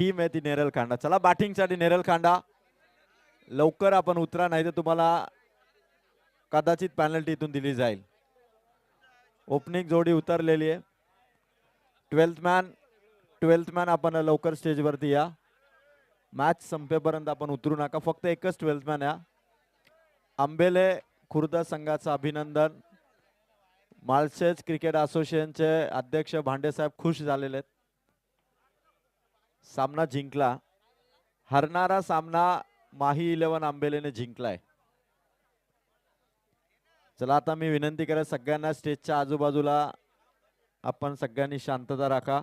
Team आहे ती नेरल खांडा. चला बॅटिंग साठी नेरल खांडा लवकर आपण उतरा, नाही तर तुम्हाला कदाचित पेनल्टी इथून दिली जाईल. ओपनिंग जोडी उतरलेली आहे. 12th मॅन आपण लवकर स्टेज वरती या. मॅच संपेपर्यंत आपण उतरू नका, फक्त एकच 12th मॅन या. आंबेले खुर्द संघाचं अभिनंदन. माळशेज क्रिकेट असोसिएशनचे अध्यक्ष भांडे साहेब खुश झालेले आहेत. सामना जिंकला. हरणारा सामना माही 11 आंबेलेने जिंकलाय. चला आता मी विनंती करेन सगळ्यांना स्टेजच्या आजूबाजूला आपण सगळ्यांनी शांतता राखा.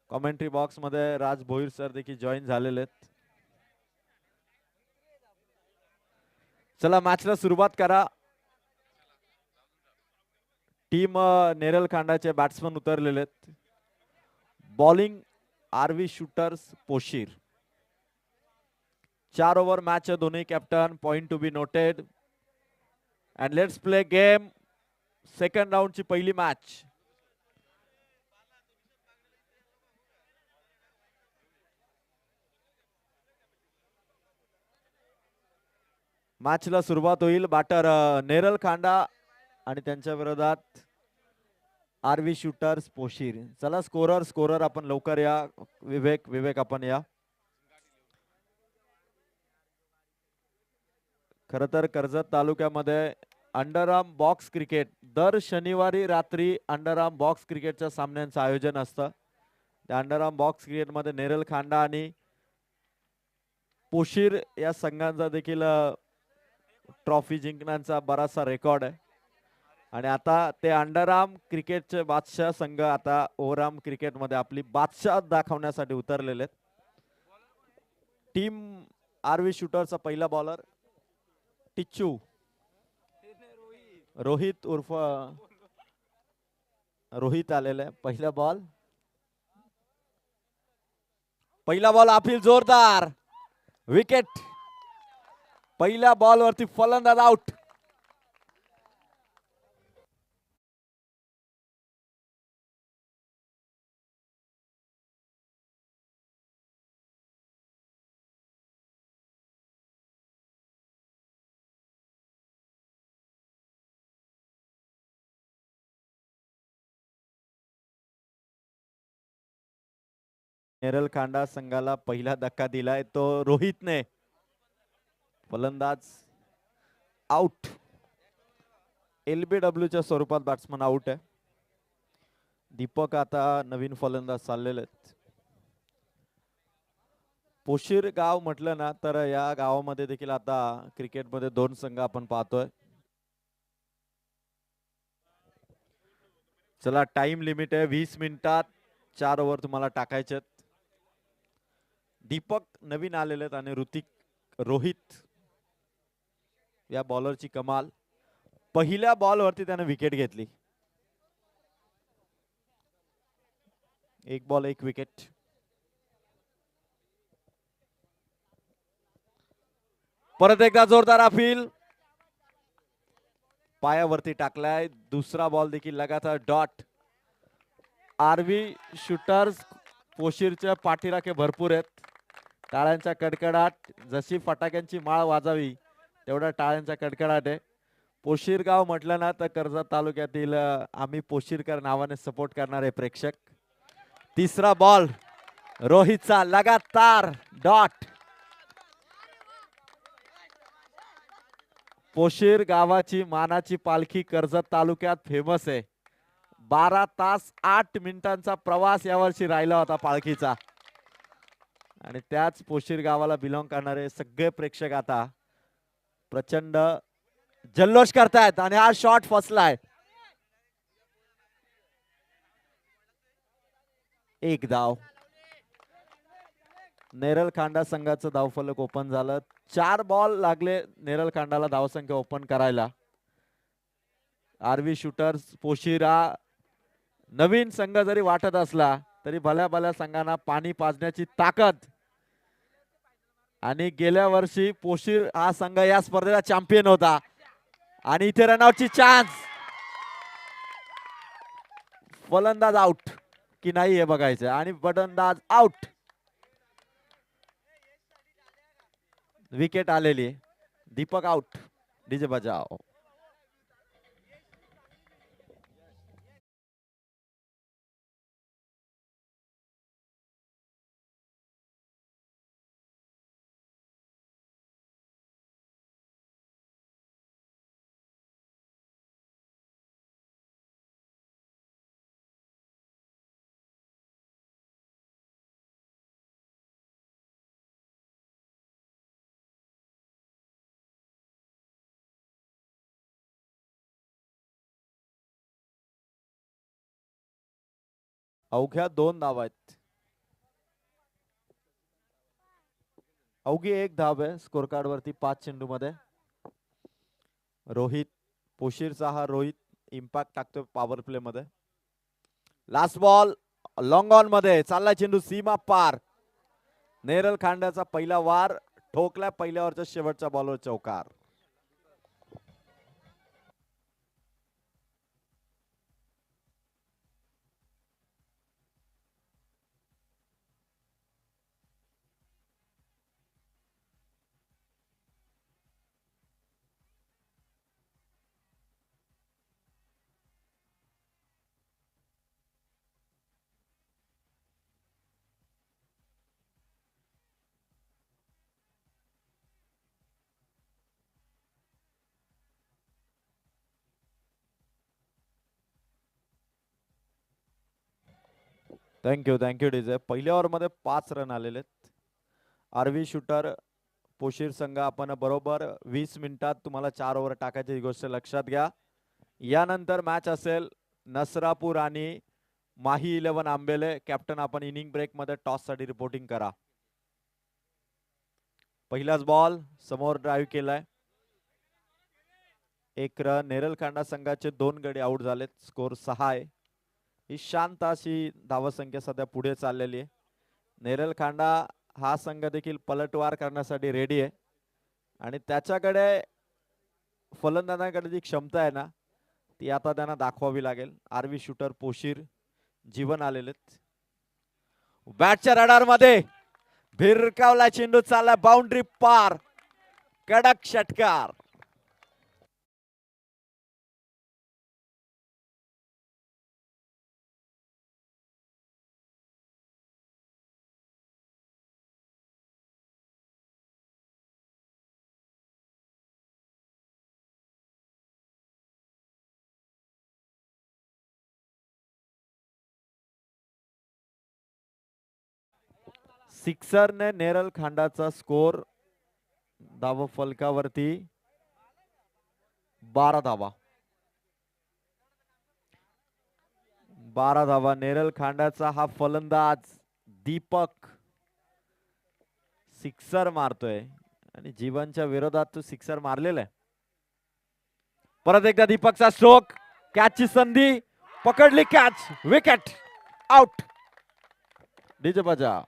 कमेंट्री बॉक्स मध्ये राज भोईर सर देखील जॉईन झालेले आहेत. चला मॅचला सुरुवात करा. टीम नेरल खांडाचे बॅट्समन उतरलेले आहेत. Bowling RV shooters Poshir. 4 over match है, दोनों captain. Point to be noted and let's play game. Second round ची पहिली मॅच. मॅचला सुरुवात होईल. बॅटर नेरल खांडा आणि त्यांच्या विरोधात आरवी शूटर्स पोशीर. चला स्कोरर आपण लवकर या. विवेक आपण या. खर तर कर्जत तालुक्यामध्ये अंडरआर्म बॉक्स क्रिकेट दर शनिवारी रात्री अंडरआर्म बॉक्स क्रिकेटच्या सामन्यांचं आयोजन असतं. त्या अंडरआर्म बॉक्स क्रिकेट मध्ये नेरल खांडा आणि पोशीर या संघांचा देखील ट्रॉफी जिंकण्याचा बराचसा रेकॉर्ड आहे. आणि आता ते अंडरआर्म क्रिकेटचे बादशाह संघ आता ओव्हरआर्म क्रिकेट मध्ये आपली बादशाह दाखवण्यासाठी उतरलेले आहेत. टीम आरवी शूटरचा पहिला बॉलर टिच्चू रोहित उर्फ रोहित आलेला आहे. पहिला बॉल अपील जोरदार विकेट. पहिल्या बॉल वरती फलंदाज आउट. नेरल खांडा संघाला पहिला धक्का दिलाय तो रोहितने. फलंदाज आउट. LBW च्या स्वरूपात बॅट्समन आउट आहे. दीपक आता नवीन फलंदाज चाललेले आहेत. पोशीर गाव म्हटलं ना तर या गावामध्ये देखील आता क्रिकेटमध्ये 2 संघ आपण पाहतोय. चला टाइम लिमिट आहे 20 मिनिटात 4 ओव्हर तुम्हाला टाकायचे. दीपक नवीन आलेले आहेत आणि रोहित या बॉलरची कमाल. पहिल्या बॉल वरती त्याने विकेट घेतली. 1 बॉल 1 विकेट. परत एकदा जोरदार अपील. पायावरती टाकलाय. दुसरा बॉल देखील लगातार डॉट. आरवी शूटर्स पोशीरच्या पाठीराखे भरपूर आहेत. टाळ्यांचा कडकडाट. जशी फटाक्यांची माळ वाजावी तेवढा टाळ्यांचा कडकडाट आहे. पोशीरगाव म्हटलं ना तर कर्जत तालुक्यातील आम्ही पोशीरकर नावाने सपोर्ट करणारे प्रेक्षक. तिसरा बॉल रोहितचा लगातार डॉट. पोशीर गावाची मानाची पालखी कर्जत तालुक्यात फेमस आहे. 12 तास 8 मिनिटांचा प्रवास यावर्षी राहिला होता पालखीचा. आणि त्याच पोशीर गावाला बिलॉंग करणारे सगळे प्रेक्षक आता प्रचंड जल्लोष करतायत. आणि हा शॉट फसलाय. 1 धाव. नेरल खांडा संघाचं धावफलक ओपन झालं. 4 बॉल लागले नेरल खांडाला धावसंख्या ओपन करायला. आरवी शूटर्स पोशीरा नवीन संघ जरी वाटत असला तरी भल्या भल्या संघांना पाणी पाजण्याची ताकद. आणि गेल्या वर्षी पोशीर हा संघ या स्पर्धेला चॅम्पियन होता. आणि इथे रनआउटची चान्स. फलंदाज आउट की नाही हे बघायचं. आणि फलंदाज आउट. विकेट आलेली. दीपक आउट. डीजे बजाव. अवघ्या 2 धावा आहेत. अवघी 1 धाव आहे स्कोर कार्ड वरती 5 चेंडू मध्ये. रोहित पोशीरचा हा रोहित इम्पॅक्ट टाकतोय पॉवर प्ले मध्ये. लास्ट बॉल लॉंग ऑन मध्ये चालला चेंडू सीमा पार. नेरल खांड्याचा पहिला वार ठोकला पहिल्या ओव्हरच्या शेवटच्या बॉलवर चौकार. Thank you DJ. पहिल्या ओव्हर मध्ये 5 रन आलेले आहेत. आरवी शूटर पोशीर संघ आपण बरोबर 20 मिनिटात तुम्हाला 4 ओव्हर टाकायची ही गोष्ट लक्षात घ्या. यानंतर मॅच असेल नसरापूर आणि माही 11 आंबेले. कॅप्टन आपण इनिंग ब्रेक मध्ये टॉस साठी रिपोर्टिंग करा. पहिलाच बॉल समोर ड्राईव्ह केलाय. 1 रन. नेरलखांडा संघाचे 2 गडी आउट झालेत. स्कोर 6 आहे. ही शांत अशी धावसंख्या सध्या पुढे चाललेली आहे. नेरलखांडा हा संघ देखील पलटवार करण्यासाठी रेडी आहे आणि त्याच्याकडे फलंदाजांकडे जी क्षमता आहे ना ती आता त्यांना दाखवावी लागेल. आरवी शूटर पोशीर जीवन आलेलेत. बॅटच्या रडार मध्ये भिरकावला चेंडू चालला बाउंड्री पार. कडक षटकार. सिक्सरने नेरल खांडाचा स्कोर धाव फलकावरती 12 धावा. 12 धावा. नेरल खांडाचा हा फलंदाज दीपक सिक्सर मारतोय आणि जीवनच्या विरोधात तो सिक्सर मारलेला आहे. परत एकदा दीपकचा स्ट्रोक. कॅचची संधी पकडली. कॅच. विकेट. आउट. डीजे बजाव.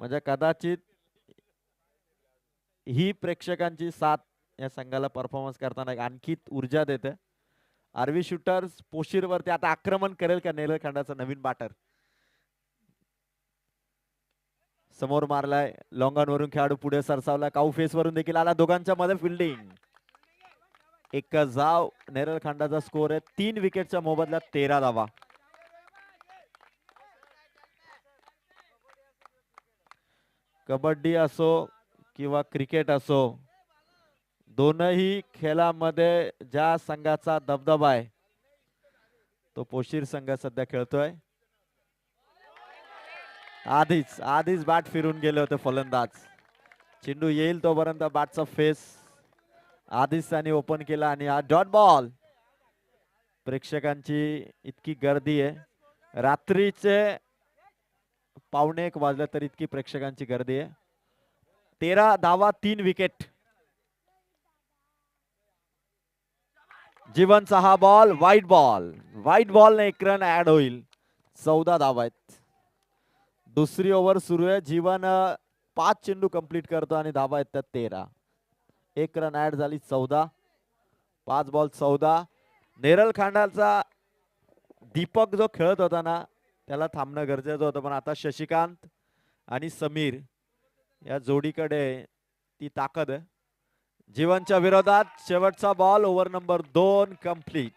म्हणजे कदाचित ही प्रेक्षकांची साथ या संघाला परफॉर्मन्स करताना आणखी ऊर्जा देते. आरवी शूटर्स पोशीर वरती आता आक्रमण करेल का नेरलखंडाचा नवीन बॅटर. समोर मारलाय. लॉंगॉन वरून खेळाडू पुढे सरसावला. काऊ फेस वरून देखील आला. दोघांच्या मध्ये फिल्डिंग. एक जाव. नेरलखंडाचा स्कोर आहे 3 विकेटच्या मोबदल्यात 13 धावा. कबड्डी असो किंवा क्रिकेट असो दोनही खेळामध्ये ज्या संघाचा दबदबा आहे तो पोशीर संघ सध्या खेळतोय. आधीच बॅट फिरून गेले होते फलंदाज. चेंडू येईल तोपर्यंत बॅटचा फेस आधीच त्यांनी ओपन केला आणि हा डॉट बॉल. प्रेक्षकांची इतकी गर्दी आहे, रात्रीचे 1:15 वाजले तरी इतकी प्रेक्षकांची गर्दी आहे. 13 धावा 3 विकेट. जीवनचा हा ball white ball. White ball ने 1 रन ऍड होईल. 14 धावा आहेत. दुसरी ओव्हर सुरू आहे. जीवन 5 चेंडू कंप्लीट करतो आणि धावा आहेत त्यात 13. 1 रन ऍड झाली 14. 5 बॉल 14. नेरल खांडाचा दीपक जो खेळत होता ना, त्याला थांबणं गरजेचं होतं, पण आता शशिकांत आणि समीर या जोडीकडे ती ताकद आहे. जीवनच्या विरोधात शेवटचा ball. Over number 2 complete.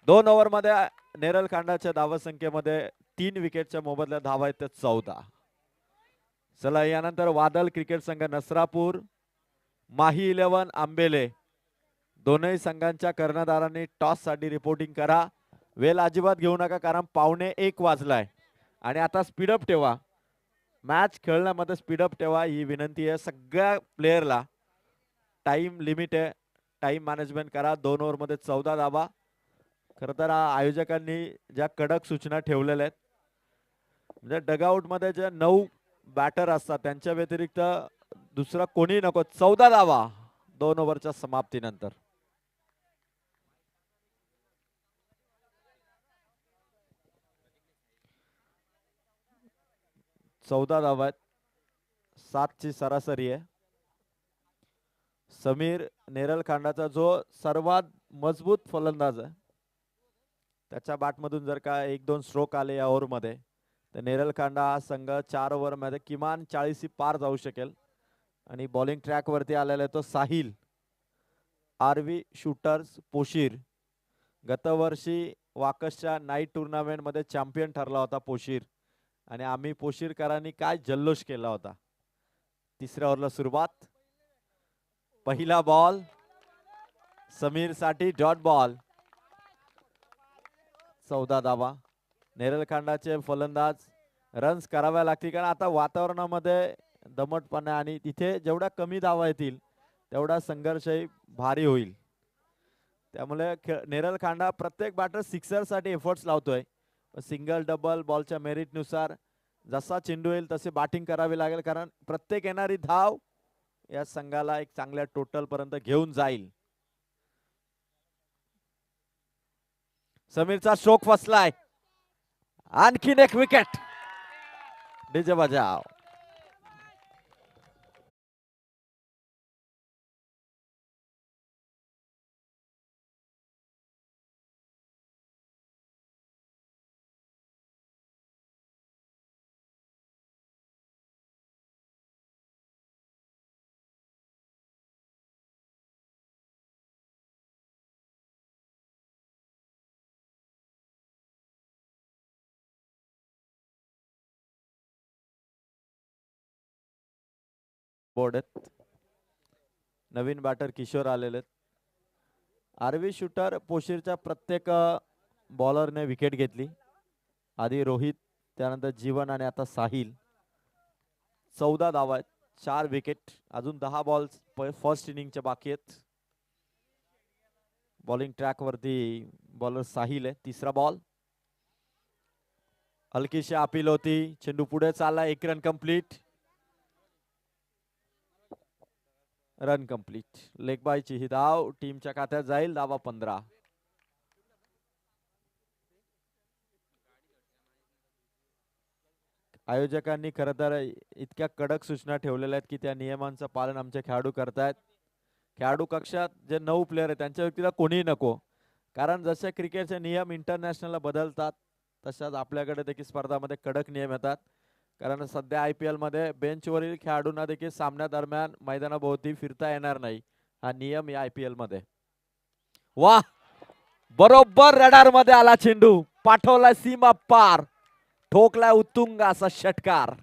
2 over मध्ये नेरल खांडाच्या धावसंख्येमध्ये 3 विकेटच्या मोबदल्यात धावा आहेत 14. चला यानंतर वादळ क्रिकेट संघ नसरापूर, माही 11 आंबेले, दोनही संघांच्या कर्णधारांनी टॉस साठी रिपोर्टिंग करा. वेळ अजिबात घेऊ नका, कारण 1:15 वाजलाय आणि आता स्पीडअप ठेवा. मॅच खेळण्यामध्ये स्पीडअप ठेवा ही विनंती आहे सगळ्या प्लेयरला. टाइम लिमिट आहे, टाइम मॅनेजमेंट करा. 2 ओव्हर मध्ये 14 धावा. खर तर आयोजकांनी ज्या कडक सूचना ठेवलेल्या आहेत, म्हणजे डगआउट मध्ये जे 9 बॅटर असतात त्यांच्या व्यतिरिक्त दुसरा कोणी नको. 14 धावा 2 ओव्हरच्या समाप्तीनंतर. चौदा धावा आहेत. 7 ची सरासरी आहे. समीर नेरल खांडाचा जो सर्वात मजबूत फलंदाज आहे, त्याच्या बॅटमधून जर का 1-2 स्ट्रोक आले या ओव्हर मध्ये, तर नेरल खांडा हा संघ 4 ओव्हर मध्ये किमान 40 पार जाऊ शकेल. आणि बॉलिंग ट्रॅक वरती आलेला आहे तो साहिल. RV shooters Poshir. गतवर्षी वाकसच्या नाईट टुर्नामेंट मध्ये चॅम्पियन ठरला होता पोशीर, आणि आम्ही पोशीरकरांनी काय जल्लोष केला होता. तिसऱ्या ओव्हरला सुरुवात. पहिला बॉल समीर साठी डॉट बॉल. 14 धावा. नेरल खांडाचे फलंदाज रन्स कराव्या लागतील, कारण आता वातावरणामध्ये दमटपणा आणि तिथे जेवढ्या कमी धावा येतील तेवढा संघर्षही भारी होईल. त्यामुळे नेरल खांडा प्रत्येक बॅटर सिक्सर साठी एफर्ट्स लावतोय. सिंगल डबल बॉलच्या मेरिट नुसार जसा चेंडू येईल तसे बॅटिंग करावी लागेल, कारण प्रत्येक येणारी धाव या संघाला एक चांगल्या टोटल पर्यंत घेऊन जाईल. समीरचा स्ट्रोक फसलाय. आणखीन एक विकेट. डीजे बजाव. बोर्ड नवीन बॅटर किशोर आलेले. आरवी शूटर पोशीरच्या प्रत्येक बॉलरने विकेट घेतली. आधी रोहित, त्यानंतर जीवन आणि आता साहिल. 14 धावा आहेत, 4 विकेट. अजून 10 बॉल्स फर्स्ट इनिंगचे बाकी आहेत. बॉलिंग ट्रॅक वरती बॉलर साहिल आहे. तिसरा बॉल. हलकीशी अपील होती. चेंडू पुढे चालला. 1 run complete. Run complete. Leg बायची ही धाव टीमच्या खात्यात जाईल. धावा 15. आयोजकांनी खरं तर इतक्या कडक सूचना ठेवलेल्या आहेत की त्या नियमांचं पालन आमचे खेळाडू करतायत. खेळाडू कक्षात जे 9 प्लेयर आहेत त्यांच्या व्यक्तीला कोणीही नको, कारण जसे क्रिकेटचे नियम इंटरनॅशनल बदलतात तशाच आपल्याकडे देखील स्पर्धामध्ये कडक नियम येतात. कारण सध्या IPL मध्ये बेंचवरील खेळाडूंना देखील सामन्यादरम्यान मैदानाभोवती फिरता येणार नाही, हा नियम या IPL मध्ये. वाह, बरोबर रडार मध्ये आला चेंडू. पाठवला सीमा पार. ठोकला उत्तुंग असा षटकार.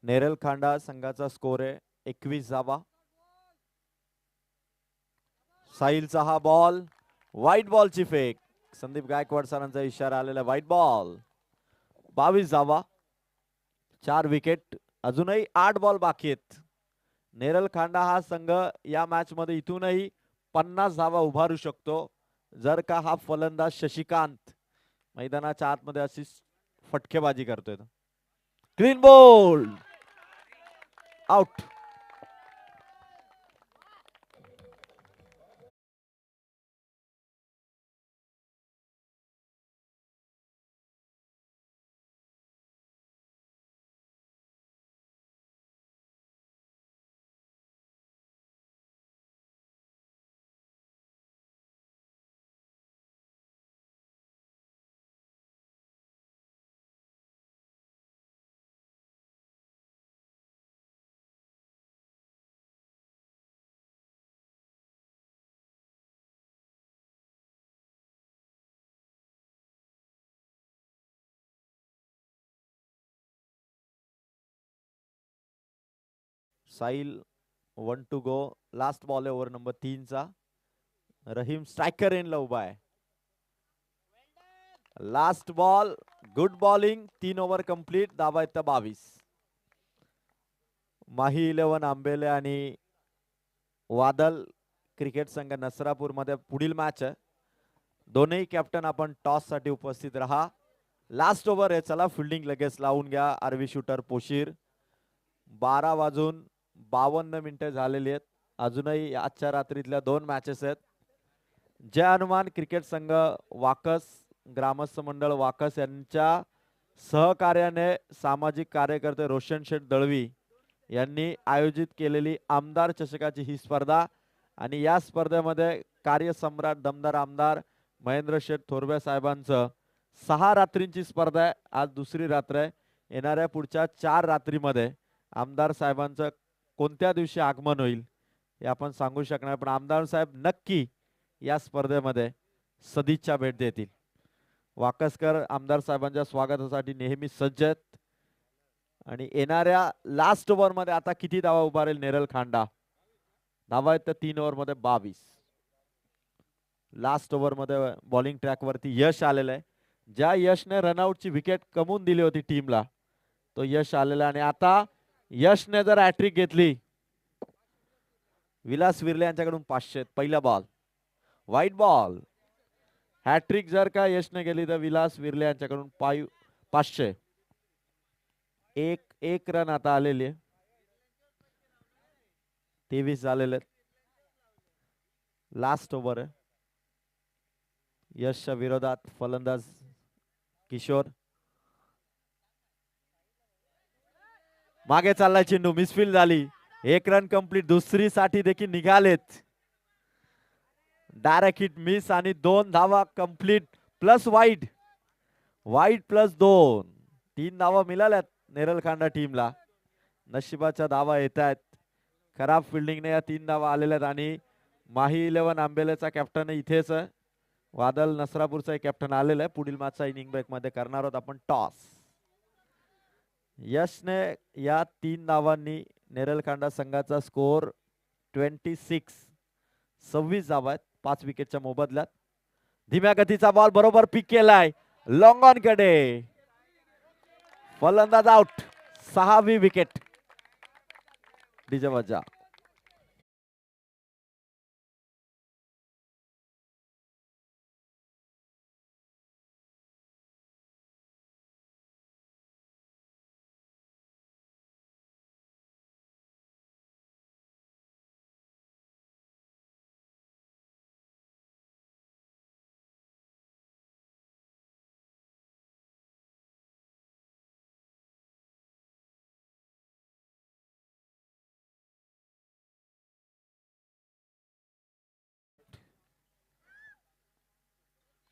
नेरल खांडा संघाचा स्कोर आहे 21 धावा. साहिलचा हा बॉल, व्हाईट बॉलची फेक. संदीप गायकवाड सरांचा इशारा आलेला, व्हाईट बॉल. 22 धावा, 4 विकेट. अजूनही 8 बॉल बाकी आहेत. नेरल खांडा हा संघ या मॅच मध्ये इथूनही 50 धावा उभारू शकतो जर का हा फलंदाज शशिकांत मैदानाच्या आतमध्ये अशी फटकेबाजी करतोय. Clean bowled, out. Sahil 1 to go. Last ball आहे ओव्हर नंबर 3 चा. रहीम स्ट्रायकर एनला उभा आहे. Last ball, good bowling. 3 over complete. धावा आहेत 22. माही 11 आंबेले आणि वादल क्रिकेट संघ नसरापूर मध्ये पुढील मॅच आहे. दोन्ही कॅप्टन आपण टॉस साठी उपस्थित राहा. लास्ट ओव्हर आहे, चला फिल्डिंग लगेच लावून घ्या. RV shooter Poshir. 12:52 झालेली आहेत. अजूनही आजच्या रात्रीतल्या 2 मॅचेस आहेत. जय हनुमान क्रिकेट संघ वाकस, ग्रामस्थ मंडळ वाकस यांच्या सहकार्याने सामाजिक कार्यकर्ते रोशन शेठ दळवी यांनी आयोजित केलेली आमदार चषकाची ही स्पर्धा. आणि या स्पर्धेमध्ये कार्यसम्राट दमदार आमदार महेंद्र शेठ थोरवे साहेबांचं 6 रात्रींची स्पर्धा आहे. आज दुसरी रात्र आहे. येणाऱ्या पुढच्या 4 रात्रीमध्ये आमदार साहेबांचं कोणत्या दिवशी आगमन होईल हे आपण सांगू शकणार, पण आमदार साहेब नक्की या स्पर्धेमध्ये सदिच्छा भेट देतील. वाकसकर आमदार साहेबांच्या स्वागतासाठी नेहमी सज्ज आहेत. आणि येणाऱ्या लास्ट ओव्हर मध्ये आता किती धावा उभारेल नेरल खांडा? धावा आहेत तर 3 ओव्हर मध्ये 22. लास्ट ओव्हर मध्ये बॉलिंग ट्रॅक वरती यश आलेलं आहे. ज्या यशने रनआउटची विकेट कमवून दिली होती टीमला, तो यश आलेला. आणि आता यशने जर हॅट्रिक घेतली, विलास विर्ले यांच्याकडून 500. पहिला बॉल, व्हाईट बॉल. हॅट्रिक जर का यशने गेली तर विलास विर्ले यांच्याकडून 500. एक रन आता आलेली आहे. 23 झालेले. लास्ट ओव्हर आहे. यशच्या विरोधात फलंदाज किशोर. मागे चाललाय चेंडू, मिसफील्ड झाली. 1 रन कंप्लीट. दुसरी साठी देखील निघालेत. डायरेक्ट हिट मिस आणि 2 धावा complete plus wide. Wide plus 2. 3 धावा मिळाल्यात नेरल खांडा टीमला. नशिबाच्या धावा येत आहेत. खराब फिल्डिंगने या 3 धावा आलेल्या आहेत. आणि माही 11 आंबेलेचा कॅप्टन इथेच आहे. वादल नसरापूरचा कॅप्टन आलेला आहे. पुढील मॅचचा इनिंग ब्रेक मध्ये करणार आहोत आपण टॉस. यशने या 3 धावांनी नेरल खांडा संघाचा स्कोर 26 धावा आहेत 5 विकेटच्या मोबदल्यात. धीम्या गतीचा बॉल बरोबर पिक केलाय लॉंग ऑन कडे. फलंदाज आउट. 6वी विकेट. डीजे वाजा.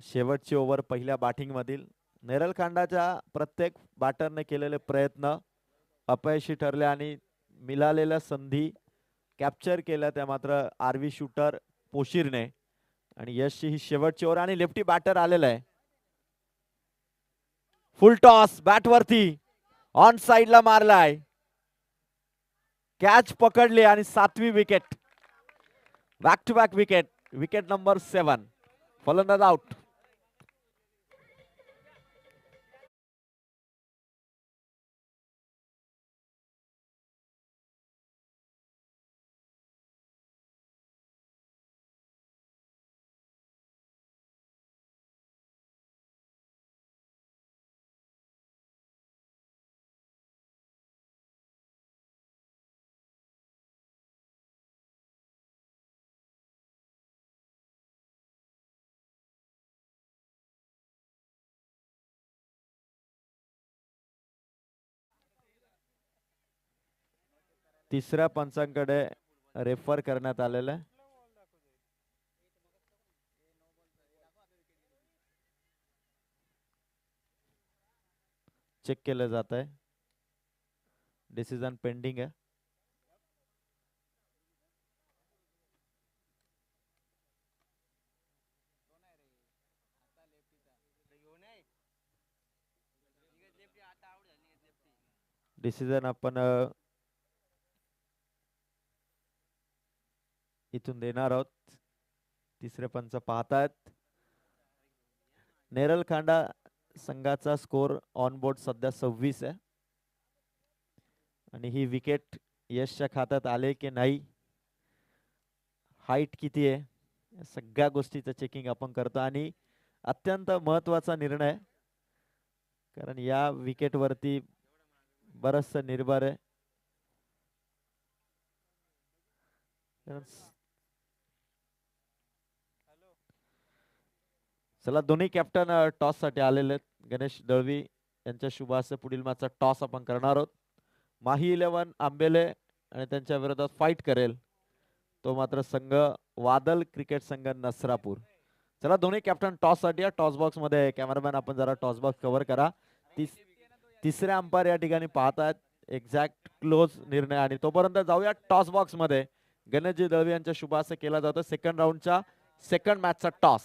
शेवटची ओव्हर पहिल्या बॅटिंग मधील. नेरल खांडाच्या प्रत्येक बॅटरने केलेले प्रयत्न अपयशी ठरले आणि मिळालेल्या संधी कॅप्चर केल्या त्या मात्र आरवी शूटर पोशीरने. आणि यशची ही शेवटची ओव्हर आणि लेफ्टी बॅटर आलेला आहे. फुल टॉस बॅट वरती ऑन साइडला मारलाय. कॅच पकडली आणि 7वी wicket. Back to back wicket. Wicket number 7. फलंदाज आउट. तिसऱ्या पंचांकडे रेफर करण्यात आलेलं आहे. चेक केलं जात आहे. डिसिजन पेंडिंग आहे. डिसिजन आपण इथून देणार आहोत. तिसरे पंच पाहतायत. नेरल खांडा संघाचा स्कोर ऑन बोर्ड सध्या 26 आहे. आणि ही विकेट यशच्या खात्यात आले की नाही, हाईट किती आहे, सगळ्या गोष्टीचं चेकिंग आपण करतो. आणि अत्यंत महत्वाचा निर्णय, कारण या विकेट वरती बरचस निर्भर आहे. चला, दोन्ही कॅप्टन टॉस साठी आलेले आहेत. गणेश दळवी यांच्या शुभ हस्ते पुढील मॅचचा टॉस आपण करणार आहोत. माही 11 आंबेले आणि त्यांच्या विरोधात फाईट करेल तो मात्र संघ वादल क्रिकेट संघ नसरापूर. चला, दोन्ही कॅप्टन टॉस साठी या टॉस बॉक्स मध्ये. कॅमेरामॅन आपण जरा टॉस बॉक्स कव्हर करा. तिसऱ्या अंपायर या ठिकाणी पाहतात एक्झॅक्ट क्लोज निर्णय. आणि तोपर्यंत जाऊया टॉस बॉक्स मध्ये. गणेशजी दळवी यांच्या शुभ हस्ते केला जातो सेकंड राऊंडच्या सेकंड मॅचचा टॉस.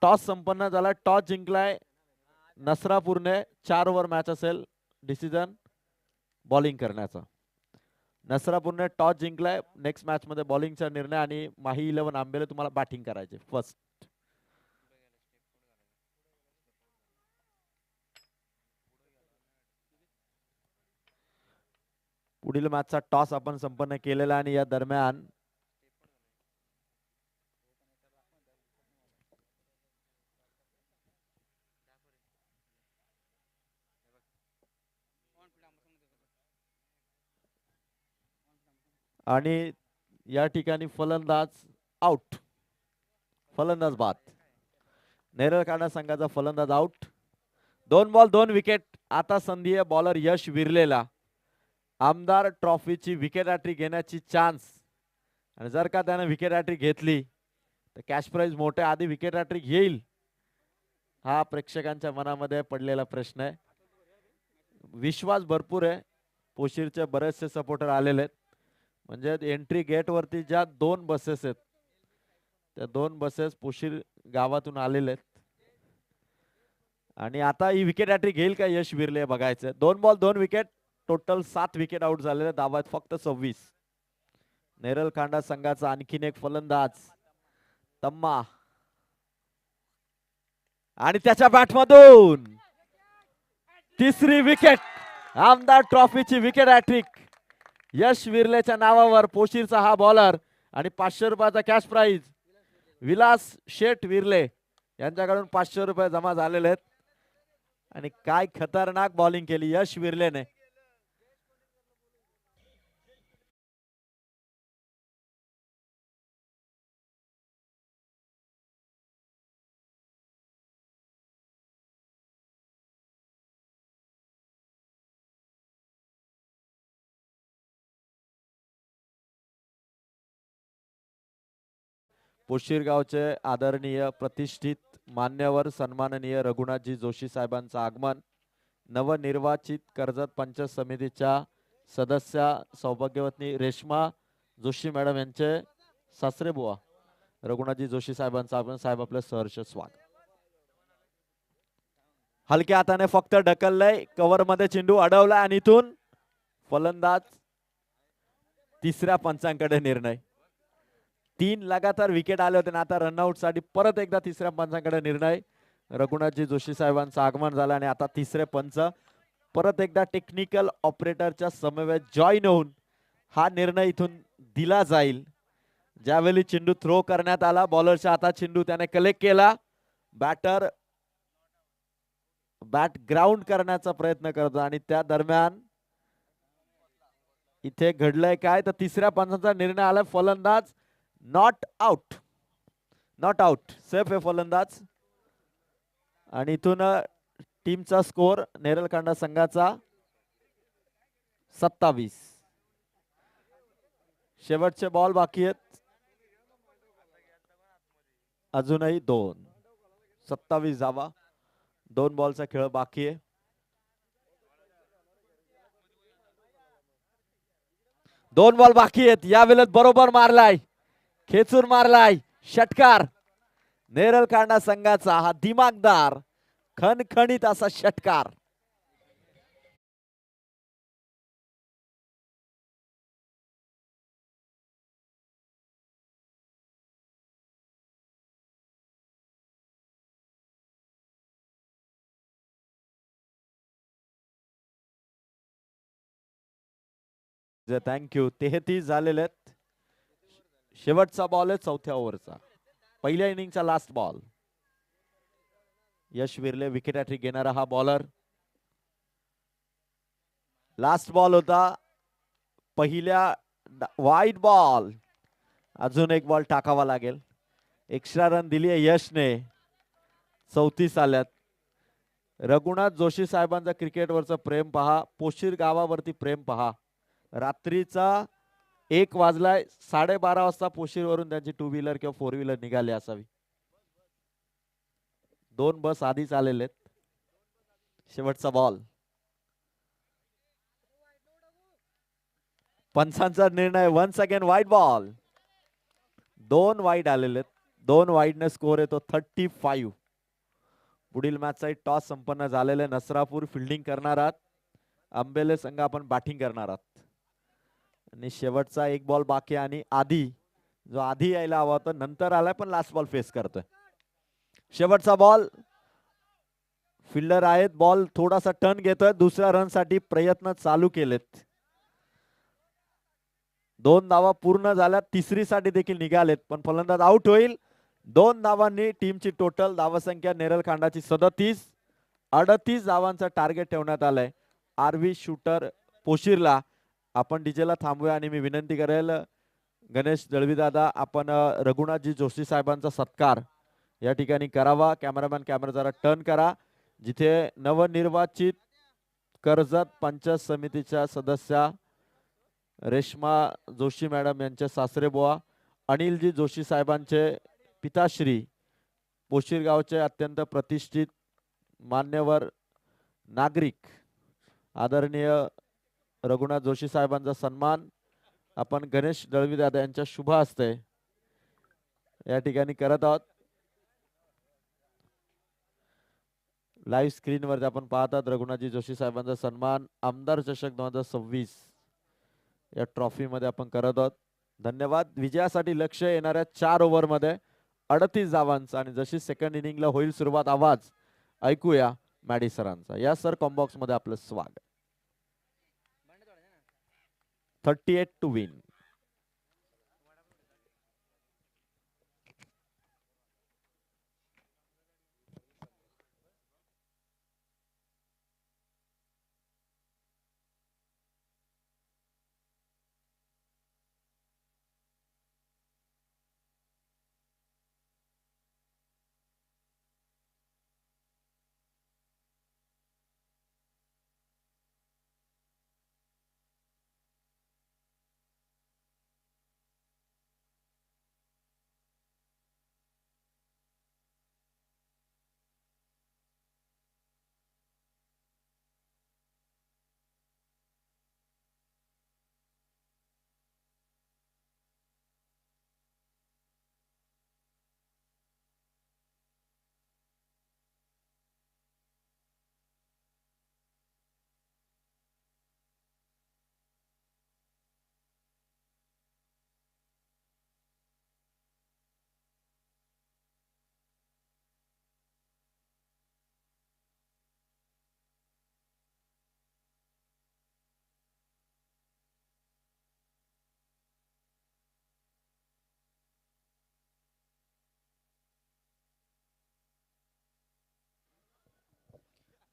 टॉस संपन्न झाला. टॉस जिंकलाय नसरापूरने. 4 ओव्हर मॅच असेल. डिसिजन बॉलिंग करण्याचा. नसरापूरने टॉस जिंकलाय. नेक्स्ट मॅच मध्ये बॉलिंगचा निर्णय. आणि माही 11 आंबेले तुम्हाला बॅटिंग करायचे फर्स्ट. पुढील मॅचचा टॉस आपण संपन्न केलेला. आणि या दरम्यान आणि या ठिकाणी फलंदाज आउट. फलंदाज बाद. नेरळ खांडा संघाचा फलंदाज आउट. 2 ball 2 wicket. आता संधी आहे बॉलर यश विरलेला आमदार ट्रॉफीची विकेट हॅट्रिक घेण्याची चान्स. आणि जर का त्याने विकेट हॅट्रिक घेतली तर कॅश प्राइज मोठे. आधी विकेट हॅट्रिक येईल हा प्रेक्षकांच्या मनामध्ये पडलेला प्रश्न आहे. विश्वास भरपूर आहे. पोशीरचे बरेचसे सपोर्टर आलेले आहेत. म्हणजे एंट्री गेट वरती ज्या 2 बसेस आहेत त्या 2 बसेस पोशीर गावातून आलेले आहेत. आणि आता ही विकेट हॅट्रिक घेईल का यश विरले बघायचं. 2 ball 2 wicket. Total 7 wicket out झालेले. धावा आहेत फक्त 26. नेरल खांडा संघाचा आणखीन एक फलंदाज तम्मा. आणि त्याच्या बॅटमधून तिसरी विकेट. आमदार ट्रॉफीची विकेट हॅट्रिक यश विरलेच्या नावावर. पोशीरचा हा बॉलर. आणि 500 रुपयाचा कॅश प्राइज. विलास शेठ विरले यांच्याकडून 500 रुपये जमा झालेले आहेत. आणि काय खतरनाक बॉलिंग केली यश विरलेने. पोशीर गावचे आदरणीय प्रतिष्ठित मान्यवर सन्माननीय रघुनाथजी जोशी साहेबांचं आगमन. नवनिर्वाचित कर्जत पंचायत समितीच्या सदस्या सौभाग्यवती रेश्मा जोशी मॅडम यांचे सासरे बुवा रघुनाथजी जोशी साहेबांचं आगमन. साहेब आपलं सहर्ष स्वागत. हलक्या हाताने फक्त ढकललंय, कव्हर मध्ये चेंडू अडवला आणि इथून फलंदाज तिसऱ्या पंचांकडे निर्णय. 3 लगातार विकेट आले होते ना, आता रनआउट साठी परत एकदा तिसऱ्या पंचांकडे निर्णय. रघुनाथजी जोशी साहेबांचं आगमन झालं आणि आता तिसरे पंच परत एकदा टेक्निकल ऑपरेटरच्या समवेत जॉईन होऊन हा निर्णय इथून दिला जाईल. ज्यावेळी चेंडू थ्रो करण्यात आला, बॉलरच्या हातात चेंडू त्याने कलेक्ट केला, बॅटर बॅट ग्राउंड करण्याचा प्रयत्न करतो आणि त्या दरम्यान इथे घडलंय काय, तर तिसऱ्या पंचाचा निर्णय आला, फलंदाज not out. Not out, safe आहे फलंदाज. आणि इथून टीमचा स्कोर नेरलकांडा संघाचा 27. शेवटचे बॉल बाकी आहेत, अजूनही 2. 27 धावा, 2 बॉलचा खेळ बाकी आहे. दोन बॉल बाकी आहेत. या वेळेत बरोबर मारलाय, खेचून मारलाय षटकार. नेरलकांडा संघाचा हा दिमागदार खणखणीत असा षटकार. थँक्यू. 33 झालेले आहेत. शेवटचा बॉल आहे चौथ्या ओव्हरचा, पहिल्या इनिंगचा लास्ट बॉल. यश विरले विकेट हॅट्रिक घेणारा हा बॉलर. लास्ट बॉल होता पहिल्या, वाईट बॉल. अजून एक बॉल टाकावा लागेल. एक्स्ट्रा रन दिली आहे यशने. 34 आल्यात. रघुनाथ जोशी साहेबांचा क्रिकेटवरचं प्रेम पहा, पोशीर गावावरती प्रेम पहा. रात्रीचा 1 वाजलाय, 12:30 वाजता पोशीरवरून त्यांची 2 व्हीलर किंवा 4 व्हीलर निघाली असावी. 2 बस आधीच आलेले आहेत. शेवटचा बॉल. पंचांचा निर्णय, वन्स अगेन वाईट बॉल. 2 वाईट आलेले आहेत. 2 वाईडने स्कोर येतो 35. पुढील मॅचचा टॉस संपन्न झालेले. नसरापूर फिल्डिंग करणार आहात, आंबेले संघ आपण बॅटिंग करणार आहात. आणि शेवटचा 1 बॉल बाकी आणि आधी जो आधी यायला हवा होता नंतर आलाय, पण लास्ट बॉल फेस करतोय. शेवटचा बॉल. फिल्डर आहेत, बॉल थोडासा टर्न घेतोय, दुसऱ्या रन साठी प्रयत्न चालू केलेत. 2 धावा पूर्ण झाल्या, तिसरी साठी देखील निघालेत, पण फलंदाज आउट होईल. 2 धावांनी टीमची टोटल धावसंख्या नेरलखांडाची 37. 38 धावांचा टार्गेट ठेवण्यात आलंय आरव्ही शूटर पोशीरला. आपण डीजेला थांबूया आणि मी विनंती करेल गणेश दळवी दादा, आपण रघुनाथजी जोशी साहेबांचा सत्कार या ठिकाणी करावा. कॅमेरामॅन कॅमेरा जरा टर्न करा. जिथे नवनिर्वाचित कर्जत पंचायत समितीच्या सदस्या रेश्मा जोशी मॅडम यांचे सासरे बुवा अनिलजी जोशी साहेबांचे पिताश्री, पोशीर गावचे अत्यंत प्रतिष्ठित मान्यवर नागरिक आदरणीय रघुनाथ जोशी साहेबांचा सन्मान आपण गणेश दळवी दादा यांच्या शुभ हस्ते या ठिकाणी करत आहोत. लाईव्ह स्क्रीनवर आपण पाहतात रघुनाथजी जोशी साहेबांचा सन्मान आमदार चषक 2026 या ट्रॉफी मध्ये आपण करत आहोत. धन्यवाद. विजयासाठी लक्ष येणाऱ्या 4 ओव्हर मध्ये 38 धावांचा आणि जशी सेकंड इनिंगला होईल सुरुवात, आवाज ऐकूया मॅडी सरांचा. या सर, कॉम्बॉक्स मध्ये आपलं स्वागत. 38 टू विन.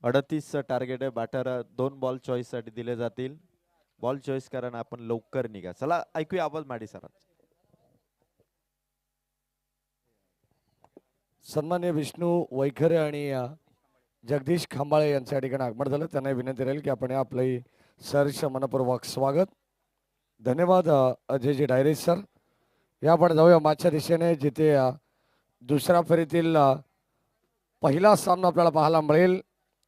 38 टार्गेट आहे. बॅटर 2 बॉल चॉईस साठी दिले जातील. बॉल चॉईस करा आपण लवकर निघा. चला ऐकूया आवाज माडी सर. सन्मान्य विष्णू वैखरे आणि जगदीश खांबाळे यांच्या ठिकाणी आगमन झालं. त्यांना विनंती राहील की आपण आपले सहर्ष मनपूर्वक स्वागत. धन्यवाद अजयजी डायरे सर. या आपण जाऊया मागच्या दिशेने जिथे दुसऱ्या फेरीतील पहिला सामना आपल्याला पाहायला मिळेल.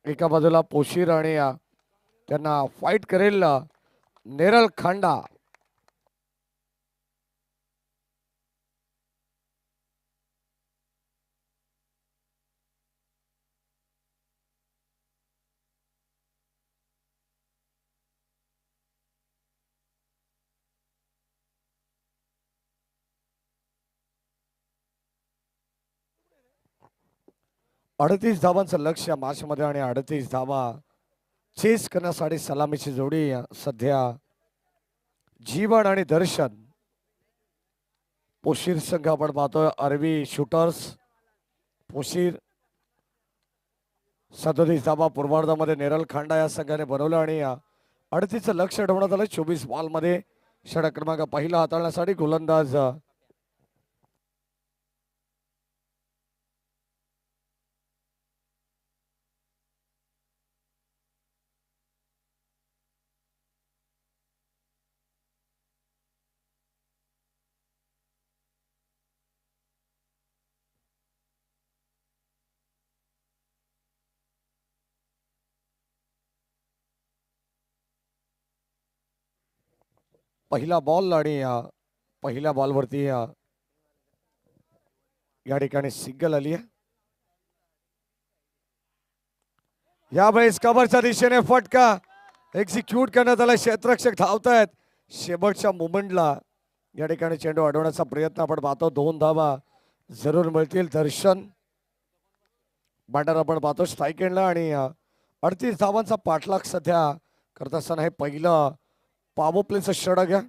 एका बाजूला पोशीर आणि त्यांना फाईट करेल नेरल खांडा. 38 धावांचं लक्ष या मॅच मध्ये आणि 38 धावा चेस करण्यासाठी सलामीची जोडी सध्या जीवन आणि दर्शन. पोशीर संघ आपण पाहतोय आरवी शूटर्स. पोशीर 37 धावा पूर्वार्धामध्ये नेरल खांडा या संघाने बनवलं आणि 38चं लक्ष ठेवण्यात आलं. 24 बॉल मध्ये षटक क्रमांक पहिला हाताळण्यासाठी गोलंदाज पहिला बॉल आणि पहिल्या बॉलवरती या ठिकाणी सिंगल आली आहे. यावेळेस कव्हरच्या दिशेने फटका एक्झिक्यूट करण्यात आला. क्षेत्ररक्षक धावतायत. शेवटच्या मोमेंटला या ठिकाणी चेंडू अडवण्याचा प्रयत्न आपण पाहतो. 2 धावा जरूर मिळतील. दर्शन बॅटर आपण पाहतो स्ट्राईक एंडला आणि 38 धावांचा पाठलाग सध्या करत असताना हे पहिलं पॉवर प्लेचं षटक आहे.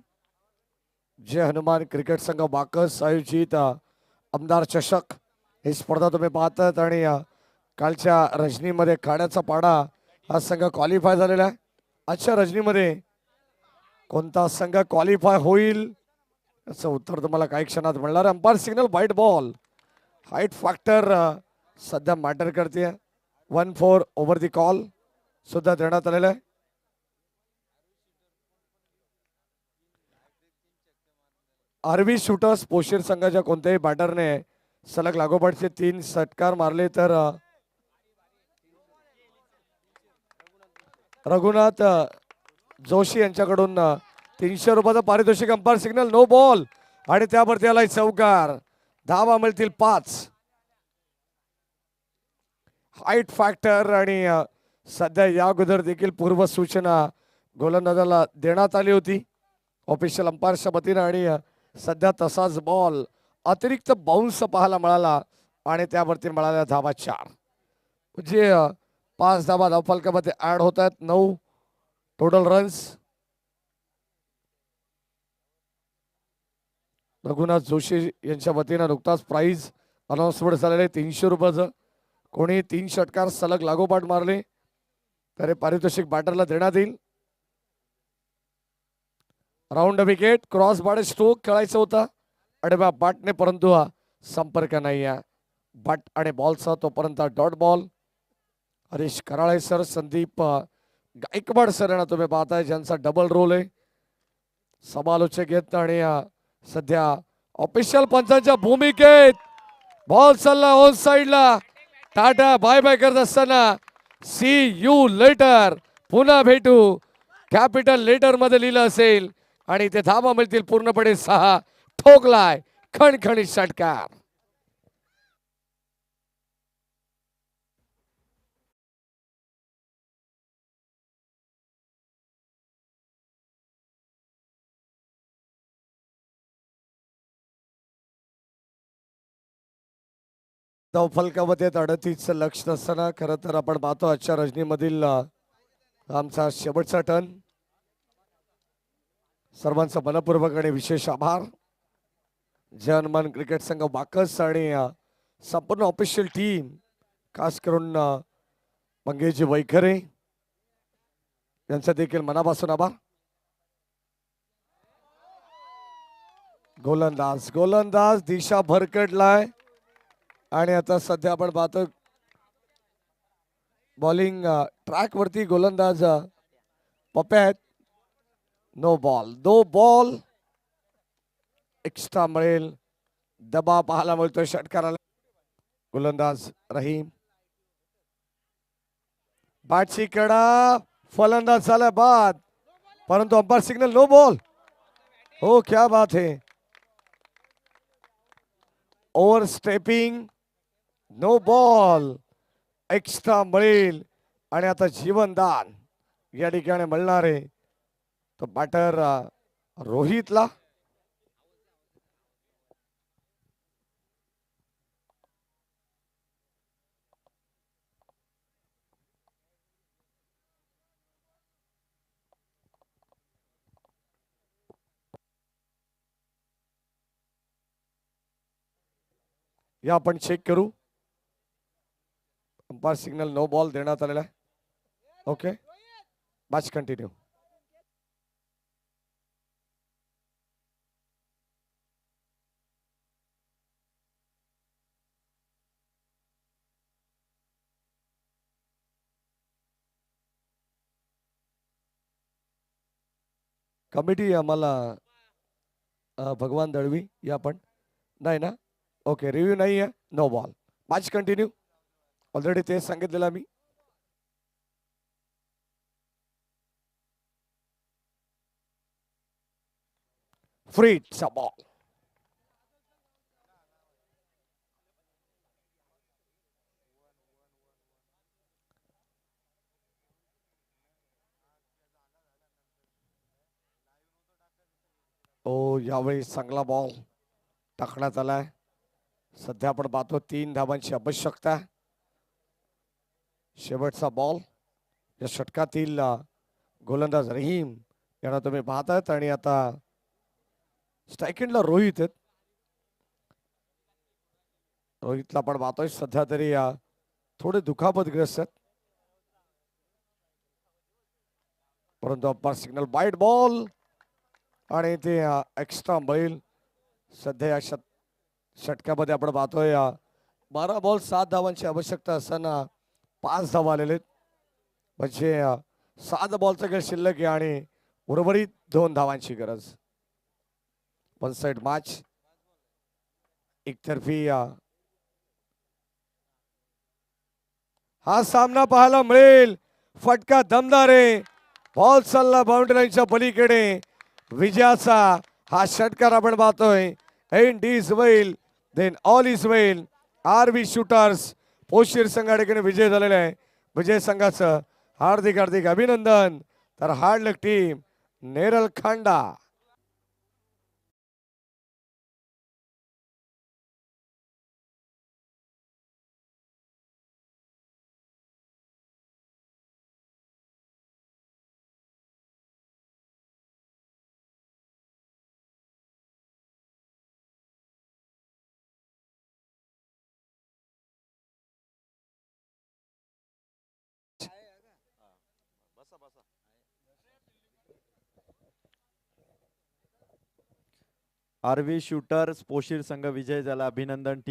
जय हनुमान क्रिकेट संघ बाकस आयोजित आमदार चषक ही स्पर्धा तुम्ही पाहतात आणि कालच्या रजनीमध्ये खाण्याचा पाडा हा संघ क्वालिफाय झालेला आहे. आजच्या रजनीमध्ये कोणता संघ क्वालिफाय होईल याचं उत्तर तुम्हाला काही क्षणात मिळणार. Umpire signal white ball. Height factor सध्या मॅटर करते. 1-4 ओव्हर दी कॉल सुद्धा देण्यात आलेला आहे. आरवी शूटर्स पोशीर संघाच्या कोणत्याही बॅटरने सलग लागोपाठचे 3 षटकार मारले तर रघुनाथ जोशी यांच्याकडून 300 रुपयाचं पारितोषिक. अंपायर सिग्नल नो बॉल आणि त्यावरती आलाय चौकार. धावा मिळतील 5. हाईट फॅक्टर आणि सध्या या अगोदर देखील पूर्व सूचना गोलंदाजाला देण्यात आली होती ऑफिशियल अंपायरच्या वतीनं आणि सध्या तसाच बॉल अतिरिक्त बाउन्स पाहायला मिळाला आणि त्यावरती मिळाल्या धावा 4. म्हणजे 5 धावा धावफलकामध्ये ऍड होत आहेत. 9 टोटल रन्स. रघुनाथ जोशी यांच्या वतीनं नुकताच प्राइज अनाउन्समेंट झालेले 300 रुपयाचं. कोणी 3 षटकार सलग लागोपाठ मारले तर पारितोषिक बॅटरला देण्यात येईल. राऊंड विकेट क्रॉस बाड स्ट्रोक खेळायचा होता आडव्या बॅटने परंतु संपर्क नाही आहे बॅट आणि बॉलचा. तोपर्यंत dot ball. Harish Karale sir, Sandeep Gaikwad sir यांना तुम्ही पाहताय ज्यांचा डबल रोल आहे. समालोचक येत आणि सध्या ऑफिशियल पंचांच्या भूमिकेत बॉल चालला ऑन साइडला. टाटा बाय बाय करत असताना सी यू लेटर पुन्हा भेटू कॅपिटल लेटर मध्ये लिहिलं असेल आणि ते धावा मिळतील पूर्णपणे 6. ठोकलाय खणखणीत षटकार. फलकामध्ये 38चं लक्ष नसताना खरं तर आपण पाहतो आजच्या रजनीमधील आमचा शेवटचा टर्न. सर्वांचा मनपूर्वक आणि विशेष आभार. जय हनुमान क्रिकेट संघ बाकस आणि संपूर्ण ऑफिशियल टीम खास करून मंगेशजी वैखरे यांचा देखील मनापासून आभार. गोलंदाज गोलंदाज दिशा भरकटलाय आणि आता सध्या आपण पाहतो बॉलिंग ट्रॅक वरती गोलंदाज पप्या आहेत. नो बॉल एक्स्ट्रा मिळेल. दबाव पाहायला मिळतोय षटकाराला. गोलंदाज रहीम बॅटची कडा फलंदाज झाला बाद परंतु अंपायर सिग्नल नो बॉल. हो क्या बात है. Overstepping no ball extra मिळेल आणि आता जीवनदान या ठिकाणी मिळणार आहे तो बॅटर रोहितला. या आपण चेक करू. अंपायर सिग्नल नो बॉल देण्यात आलेला आहे. Okay match continue. कमिटी आम्हाला भगवान दळवी या पण नाही ना. ओके रिव्ह्यू नाही आहे. No ball match continue. Already तेच सांगितलेलं मी. फ्रीचा बॉल ओ यावेळी चांगला बॉल टाकण्यात आलाय. सध्या आपण पाहतो 3 धावांची आवश्यकता. शेवटचा बॉल या षटकातील गोलंदाज रहीम यांना तुम्ही पाहतायत आणि आता स्ट्रायकिंगला रोहित आहेत. रोहितला पण पाहतोय सध्या तरी थोडे दुखापतग्रस्त आहेत परंतु अंपायर सिग्नल वाईड बॉल आणि ते एक्स्ट्रा बैल. सध्या या षटकामध्ये आपण पाहतोय 12 बॉल 7 धावांची आवश्यकता असताना 5 धावा आलेले आहेत. म्हणजे 7 बॉलचा खेळ शिल्लक आहे आणि उर्वरित 2 धावांची गरज. वन साइड मॅच एकतर्फी हा सामना पाहायला मिळेल. फटका दमदार आहे. बॉल चालला बाउंड्री लाईनच्या पलीकडे. विजयाचा हा षटकार आपण पाहतोय. End is well then all is well. RB shooters Poshir संघा ठिकाणी विजय झालेला आहे. विजय संघाचं हार्दिक हार्दिक अभिनंदन. तर हार्ड लक टीम नेरल खांडा. आरवी शूटर्स पोशीर संघ विजय झाला. अभिनंदन टीम.